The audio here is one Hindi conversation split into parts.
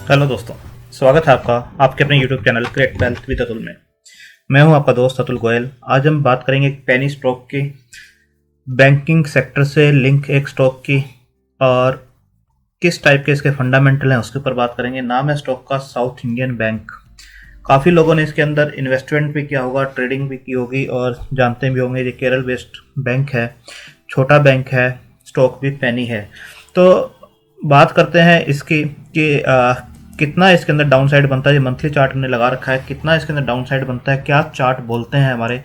हेलो दोस्तों, स्वागत है आपका आपके अपने YouTube channel create wealth with Atul में। मैं हूं आपका दोस्त अतुल गोयल। आज हम बात करेंगे एक पेनी स्टॉक की, बैंकिंग सेक्टर से लिंक एक स्टॉक की, और किस टाइप के इसके फंडामेंटल हैं उसके ऊपर बात करेंगे। नाम है स्टॉक का साउथ इंडियन बैंक। काफ़ी लोगों ने इसके अंदर इन्वेस्टमेंट भी किया होगा, ट्रेडिंग भी की होगी और जानते भी होंगे। ये केरल बेस्ड बैंक है, छोटा बैंक है, स्टॉक भी पेनी है। तो बात करते हैं इसकी कि कितना इसके अंदर डाउन साइड बनता है। ये मंथली चार्ट हमने लगा रखा है, कितना इसके अंदर डाउन साइड बनता है, क्या चार्ट बोलते हैं हमारे,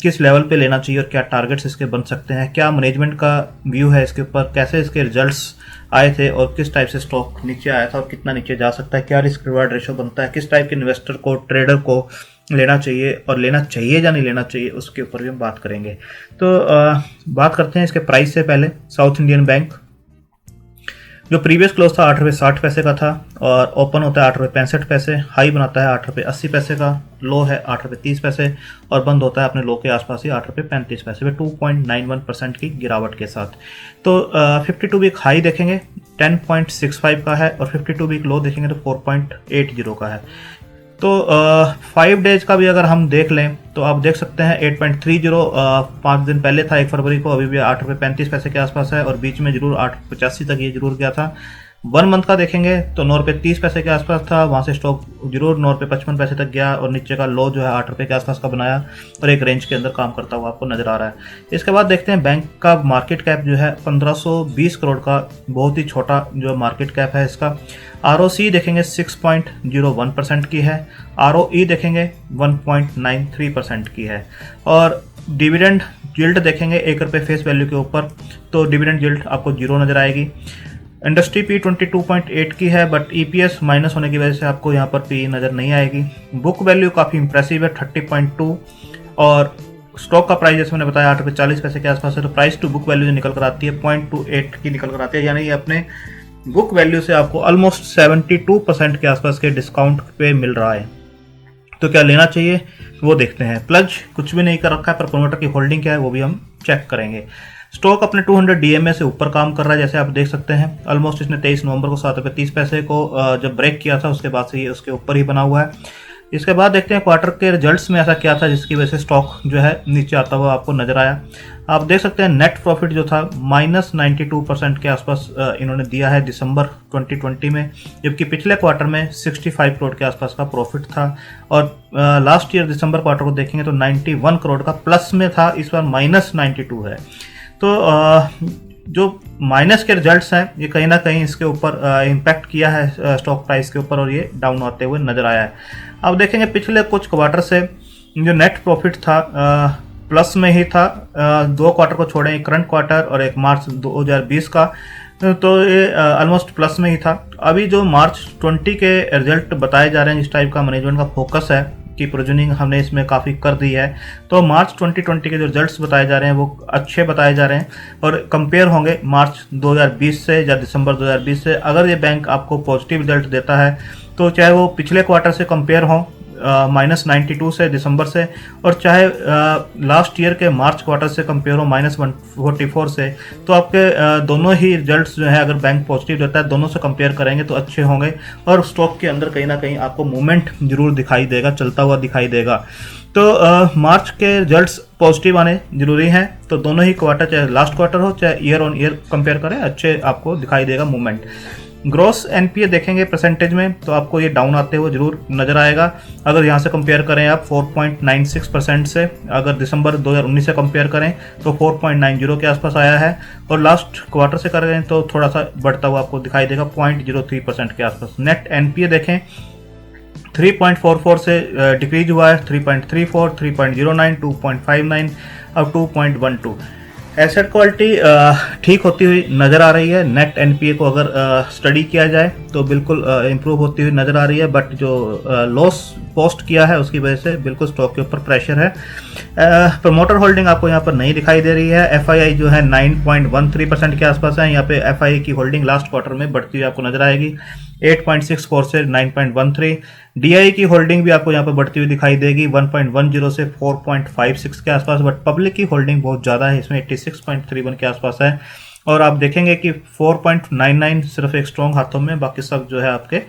किस लेवल पे लेना चाहिए और क्या टारगेट्स इसके बन सकते हैं, क्या मैनेजमेंट का व्यू है इसके ऊपर, कैसे इसके रिजल्ट्स आए थे और किस टाइप से स्टॉक नीचे आया था और कितना नीचे जा सकता है, क्या रिस्क रिवार्ड रेशो बनता है, किस टाइप के इन्वेस्टर को, ट्रेडर को लेना चाहिए और लेना चाहिए या नहीं लेना चाहिए, उसके ऊपर भी हम बात करेंगे। तो बात करते हैं इसके प्राइस से पहले। साउथ इंडियन बैंक जो प्रीवियस क्लोज था 8 रुपये 60 पैसे का था और ओपन होता है 8 रुपये 65 पैसे, हाई बनाता है 8 रुपये 80 पैसे का, लो है 8 रुपये 30 पैसे और बंद होता है अपने लो के आसपास ही 8 रुपये 35 पैसे में 2.91% की गिरावट के साथ। तो 52 वीक हाई देखेंगे 10.65 का है और 52 वीक लो देखेंगे तो 4.80 का है। तो 5 डेज का भी अगर हम देख लें तो आप देख सकते हैं 8.30 5 दिन पहले था 1 फरवरी को, अभी भी 8 रुपये 35 पैसे के आसपास है और बीच में जरूर 8.85 तक ये जरूर गया था। 1 मंथ का देखेंगे तो 9 रुपये 30 पैसे के आसपास था, वहाँ से स्टॉक जरूर 9 रुपये 55 पैसे तक गया और नीचे का लो जो है 8 रुपये के आसपास का बनाया और एक रेंज के अंदर काम करता हुआ आपको नजर आ रहा है। इसके बाद देखते हैं बैंक का मार्केट कैप जो है 1520 करोड़ का, बहुत ही छोटा जो मार्केट कैप है इसका। ROC देखेंगे 6.01% की है, ROE देखेंगे 1.93% की है और डिविडेंड यील्ड देखेंगे 1 रुपये फेस वैल्यू के ऊपर, तो डिविडेंड यील्ड आपको 0 नजर आएगी। इंडस्ट्री पी 22.8 की है बट EPS माइनस होने की वजह से आपको यहाँ पर पी नज़र नहीं आएगी। बुक वैल्यू काफ़ी इंप्रेसिव है 30.2 और स्टॉक का प्राइस जैसे मैंने बताया 8 रुपये 40 पैसे के आसपास है। तो प्राइस टू बुक वैल्यू जो निकल कर आती है 0.28 की निकल कर आती है, यानी ये अपने बुक वैल्यू से आपको ऑलमोस्ट 72% के आसपास के डिस्काउंट पे मिल रहा है। तो क्या लेना चाहिए वो देखते हैं। प्लज कुछ भी नहीं कर रखा है पर प्रोमोटर की होल्डिंग क्या है वो भी हम चेक करेंगे। स्टॉक अपने 200 DMA से ऊपर काम कर रहा है, जैसे आप देख सकते हैं। ऑलमोस्ट इसने 23 नवंबर को 7 रुपये 30 पैसे को जब ब्रेक किया था उसके बाद से ये उसके ऊपर ही बना हुआ है। इसके बाद देखते हैं क्वार्टर के रिजल्ट्स में ऐसा क्या था जिसकी वजह से स्टॉक जो है नीचे आता हुआ आपको नजर आया। आप देख सकते हैं नेट प्रॉफिट जो था -92% के आसपास इन्होंने दिया है दिसंबर 2020 में, जबकि पिछले क्वार्टर में 65 करोड़ के आसपास का प्रॉफिट था और लास्ट ईयर दिसंबर क्वार्टर को देखेंगे तो 91 करोड़ का प्लस में था, इस बार -92 है। तो जो माइनस के रिजल्ट्स हैं ये कहीं ना कहीं इसके ऊपर इम्पैक्ट किया है स्टॉक प्राइस के ऊपर और ये डाउन आते हुए नजर आया है। अब देखेंगे पिछले कुछ क्वार्टर से जो नेट प्रॉफिट था प्लस में ही था, 2 क्वार्टर को छोड़े, एक करंट क्वार्टर और एक मार्च 2020 का, तो ये ऑलमोस्ट प्लस में ही था। अभी जो मार्च 20 के रिजल्ट बताए जा रहे हैं, जिस टाइप का मैनेजमेंट का फोकस है कि प्रोविजनिंग हमने इसमें काफ़ी कर दी है, तो मार्च 2020 के जो रिजल्ट्स बताए जा रहे हैं वो अच्छे बताए जा रहे हैं और कंपेयर होंगे मार्च 2020 से या दिसंबर 2020 से। अगर ये बैंक आपको पॉजिटिव रिजल्ट देता है तो चाहे वो पिछले क्वार्टर से कंपेयर हो -92 से दिसंबर से, और चाहे लास्ट ईयर के मार्च क्वार्टर से कंपेयर हो -144 से, तो आपके दोनों ही रिजल्ट्स जो है अगर बैंक पॉजिटिव देता है दोनों से कंपेयर करेंगे तो अच्छे होंगे और स्टॉक के अंदर कहीं ना कहीं आपको मूवमेंट जरूर दिखाई देगा, चलता हुआ दिखाई देगा। तो मार्च के रिजल्ट्स पॉजिटिव आने जरूरी हैं, तो दोनों ही क्वार्टर, चाहे लास्ट क्वार्टर हो चाहे ईयर ऑन ईयर कंपेयर करें, अच्छे आपको दिखाई देगा मूवमेंट। ग्रॉस NPA देखेंगे परसेंटेज में तो आपको ये डाउन आते हुए जरूर नजर आएगा। अगर यहाँ से कंपेयर करें आप 4.96% से, अगर दिसंबर 2019 से कंपेयर करें तो 4.90 के आसपास आया है और लास्ट क्वार्टर से करें तो थोड़ा सा बढ़ता हुआ आपको दिखाई देगा 0.03% के आसपास। नेट NPA देखें 3.44 से डिक्रीज हुआ है, 3.34, 3.09, 2.59 और 2.12। एसेट क्वालिटी ठीक होती हुई नज़र आ रही है। नेट NPA को अगर स्टडी किया जाए तो बिल्कुल इम्प्रूव होती हुई नज़र आ रही है, बट जो लॉस पोस्ट किया है उसकी वजह से बिल्कुल स्टॉक के ऊपर प्रेशर है। प्रमोटर होल्डिंग आपको यहाँ पर नहीं दिखाई दे रही है। FII जो है 9.13% के आसपास है, यहाँ पे FII की होल्डिंग लास्ट क्वार्टर में बढ़ती हुई आपको नजर आएगी 8.64 से 9.13। DI की होल्डिंग भी आपको यहाँ पर बढ़ती हुई दिखाई देगी 1.10 से 4.56 के आसपास, बट पब्लिक की होल्डिंग बहुत ज़्यादा है, इसमें 86.31 के आसपास है। और आप देखेंगे कि 4.99 सिर्फ एक स्ट्रॉन्ग हाथों में, बाकी सब जो है आपके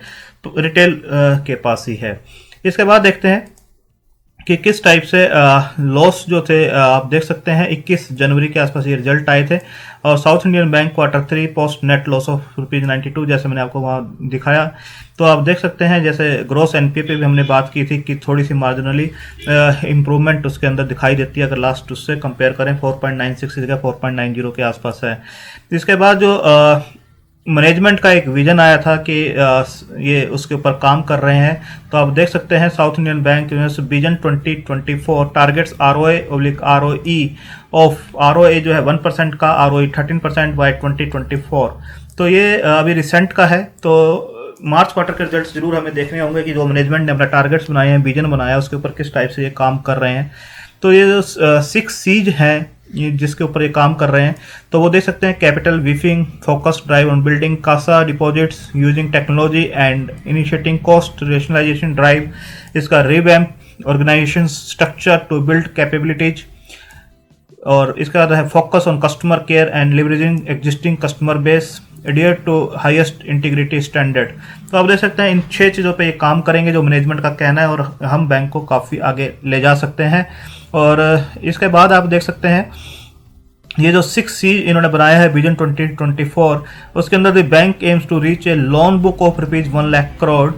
तो रिटेल के पास ही है। इसके बाद देखते हैं कि किस टाइप से लॉस जो थे, आप देख सकते हैं 21 जनवरी के आसपास ये रिजल्ट आए थे और south Indian bank Q3 post net loss of ₹92, जैसे मैंने आपको वहाँ दिखाया। तो आप देख सकते हैं जैसे ग्रोस एनपीए पे भी हमने बात की थी कि थोड़ी सी मार्जिनली इम्प्रूवमेंट उसके अंदर दिखाई देती है, अगर लास्ट उससे कंपेयर करें 4.96 की जगह 4.90 के आसपास है। इसके बाद जो मैनेजमेंट का एक विजन आया था कि ये उसके ऊपर काम कर रहे हैं, तो आप देख सकते हैं south Indian bank vision 2024 targets ROA/ROE of ROA जो है 1% का, ROE 13% बाय 2024। तो ये अभी रिसेंट का है, तो मार्च क्वार्टर के रिजल्ट्स जरूर हमें देखने होंगे कि जो मैनेजमेंट ने अपना टारगेट्स बनाए हैं, विजन बनाया, उसके ऊपर किस टाइप से ये काम कर रहे हैं। तो ये जो 6 C's हैं जिसके ऊपर ये काम कर रहे हैं, तो वो देख सकते हैं capital beefing, focused drive on building CASA deposits using technology and initiating cost rationalisation drive, इसका revamp organisation structure to build capabilities, और इसका है focus on customer care and leveraging existing customer base, adhere to highest integrity standard. तो आप देख सकते हैं इन 6 चीज़ों पे ये काम करेंगे जो मैनेजमेंट का कहना है, और हम बैंक को काफ़ी आगे ले जा सकते हैं। और इसके बाद आप देख सकते हैं ये जो 6 C इन्होंने बनाया है विजन 2024, उसके अंदर the bank aims to reach a loan book of ₹1 lakh crore,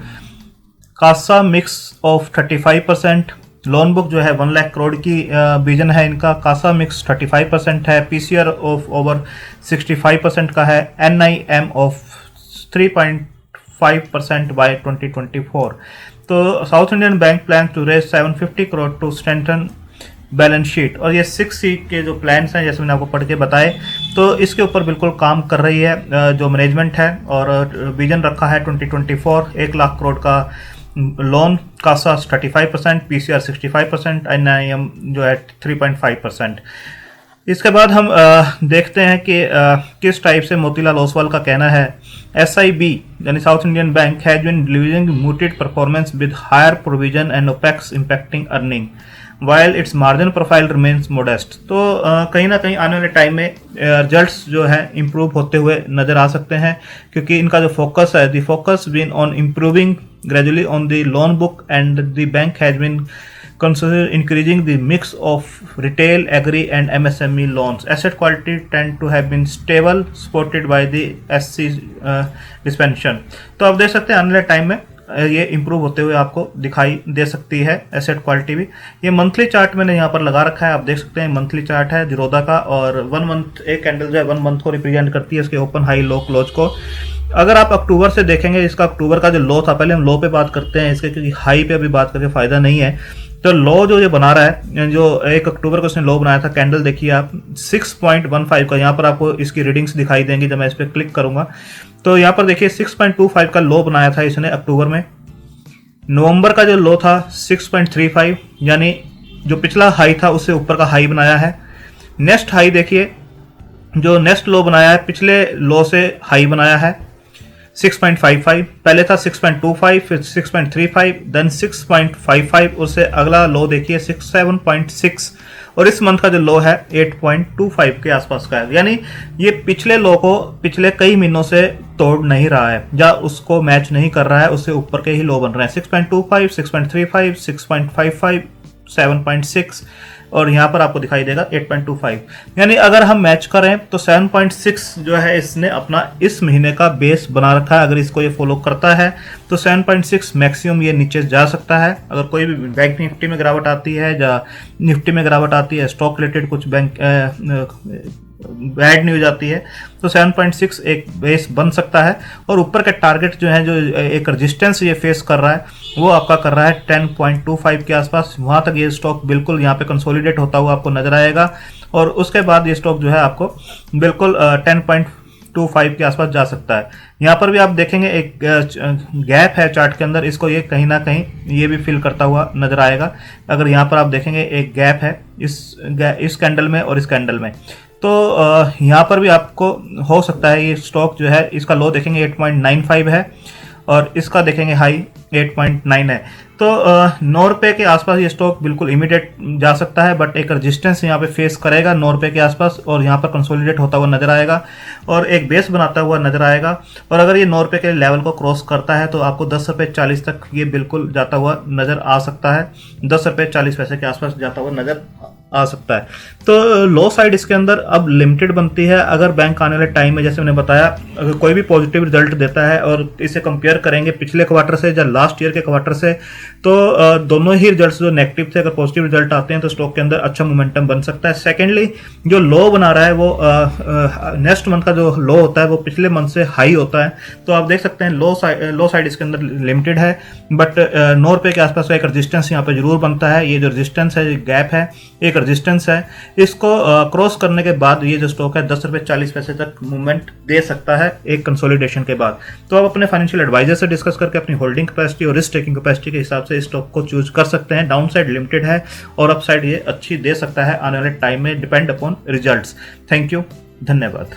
CASA mix of 35%, loan book जो है 1 लाख करोड़ की विजन है इनका, कासा मिक्स 35% है, PCR ऑफ ओवर 65% का है, NIM ऑफ 3.5% बाय 2024। तो South Indian Bank plan to raise 750 crore to strengthen balance sheet. और ये 6 C के जो प्लान्स हैं जैसे मैंने आपको पढ़ के बताए, तो इसके ऊपर बिल्कुल काम कर रही है जो मैनेजमेंट है, और विजन रखा है 2024 1 लाख करोड़ का लोन, कासा 35%, PCR 65%, NIM जो है 3.5%। इसके बाद हम देखते हैं कि किस टाइप से मोतीलाल ओसवाल का कहना है। SIB यानी South Indian Bank has been delivering muted performance with higher provision and opex impacting earning while its margin profile remains modest. तो कहीं ना कहीं आने वाले टाइम में रिजल्ट्स जो है इम्प्रूव होते हुए नज़र आ सकते हैं, क्योंकि इनका जो फोकस है, the focus been on improving gradually on the loan book and the bank has been consider increasing the mix of retail, agri and MSME loans. Asset quality tend to have been stable, supported by the SC dispensation. तो आप देख सकते हैं आने वाले टाइम में ये इम्प्रूव होते हुए आपको दिखाई दे सकती है एसेट क्वालिटी भी। ये मंथली चार्ट मैंने यहाँ पर लगा रखा है, आप देख सकते हैं मंथली चार्ट है जीरोधा का, और 1 मंथ एक कैंडल जो है 1 मंथ को रिप्रेजेंट करती है, इसके ओपन हाई लो क्लोज को। अगर आप अक्टूबर से देखेंगे, इसका अक्टूबर का जो लो था, पहले हम लो पे बात करते हैं इसके, क्योंकि हाई पे अभी बात करके फायदा नहीं है। तो लो जो ये बना रहा है, जो 1 अक्टूबर को इसने लो बनाया था, कैंडल देखिए आप 6.15 का, यहाँ पर आपको इसकी रीडिंग्स दिखाई देंगी जब मैं इस पर क्लिक करूंगा। तो यहाँ पर देखिए 6.25 का लो बनाया था इसने अक्टूबर में। नवंबर का जो लो था 6.35, यानी जो पिछला हाई था उससे ऊपर का हाई बनाया है। नेक्स्ट हाई देखिए, जो नेक्स्ट लो बनाया है पिछले लो से हाई बनाया है 6.55, पहले था 6.25, फिर 6.35, देन 6.55, उससे अगला लो देखिए 7.6, और इस मंथ का जो लो है 8.25 के आसपास का है। यानी ये पिछले लो को पिछले कई महीनों से तोड़ नहीं रहा है, या उसको मैच नहीं कर रहा है, उससे ऊपर के ही लो बन रहे हैं 6.25, 6.35, 6.55, 7.6, और यहाँ पर आपको दिखाई देगा 8.25। यानी अगर हम मैच करें तो 7.6 जो है इसने अपना इस महीने का बेस बना रखा है। अगर इसको ये फॉलो करता है तो 7.6 मैक्सिमम ये नीचे जा सकता है। अगर कोई भी बैंक निफ्टी में गिरावट आती है या निफ्टी में गिरावट आती है, स्टॉक रिलेटेड कुछ बैंक बैड न्यूज आती है, तो 7.6 एक बेस बन सकता है। और ऊपर के टारगेट जो है, जो एक रेजिस्टेंस ये फेस कर रहा है, वो आपका कर रहा है 10.25 के आसपास। वहाँ तक ये स्टॉक बिल्कुल यहाँ पे कंसोलिडेट होता हुआ आपको नजर आएगा, और उसके बाद ये स्टॉक जो है आपको बिल्कुल 10.25 के आसपास जा सकता है। यहाँ पर भी आप देखेंगे एक गैप है चार्ट के अंदर, इसको ये कहीं ना कहीं ये भी फिल करता हुआ नजर आएगा। अगर यहाँ पर आप देखेंगे एक गैप है इस कैंडल में और इस कैंडल में, तो यहाँ पर भी आपको हो सकता है ये स्टॉक जो है, इसका लो देखेंगे 8.95 है, और इसका देखेंगे हाई 8.9 है। तो 9 रुपये के आसपास ये स्टॉक बिल्कुल इमीडिएट जा सकता है, बट एक रेजिस्टेंस यहाँ पे फेस करेगा 9 रुपये के आसपास, और यहाँ पर कंसोलिडेट होता हुआ नजर आएगा और एक बेस बनाता हुआ नजर आएगा। और अगर ये 9 रुपये के लेवल को क्रॉस करता है तो आपको 10.40 तक ये बिल्कुल जाता हुआ नजर आ सकता है, 10.40 के आसपास जाता हुआ नजर आ सकता है। तो लो साइड इसके अंदर अब लिमिटेड बनती है। अगर बैंक आने वाले टाइम में, जैसे मैंने बताया, अगर कोई भी पॉजिटिव रिजल्ट देता है और इसे कंपेयर करेंगे पिछले क्वार्टर से या लास्ट ईयर के क्वार्टर से, तो दोनों ही रिजल्ट्स जो नेगेटिव थे, अगर पॉजिटिव रिजल्ट आते हैं तो स्टॉक के अंदर अच्छा मोमेंटम बन सकता है। सेकेंडली, जो लो बना रहा है वो नेक्स्ट मंथ का जो लो होता है वो पिछले मंथ से हाई होता है। तो आप देख सकते हैं लो साइड इसके अंदर लिमिटेड है, बट 9 रुपये के आसपास एक रजिस्टेंस यहाँ पे जरूर बनता है। ये जो रजिस्टेंस है, गैप है, एक रजिस्टेंस है, इसको क्रॉस करने के बाद ये जो स्टॉक है 10.40 तक मूवमेंट दे सकता है एक कंसोलिडेशन के बाद। तो आप अपने फाइनेंशियल एडवाइजर से डिस्कस करके अपनी होल्डिंग कैपेसिटी और रिस्क टेकिंग कैपेसिटी के हिसाब से इस स्टॉक को चूज कर सकते हैं। डाउन साइड लिमिटेड है और अप साइड ये अच्छी दे सकता है आने वाले टाइम में, depend upon results. Thank you, धन्यवाद।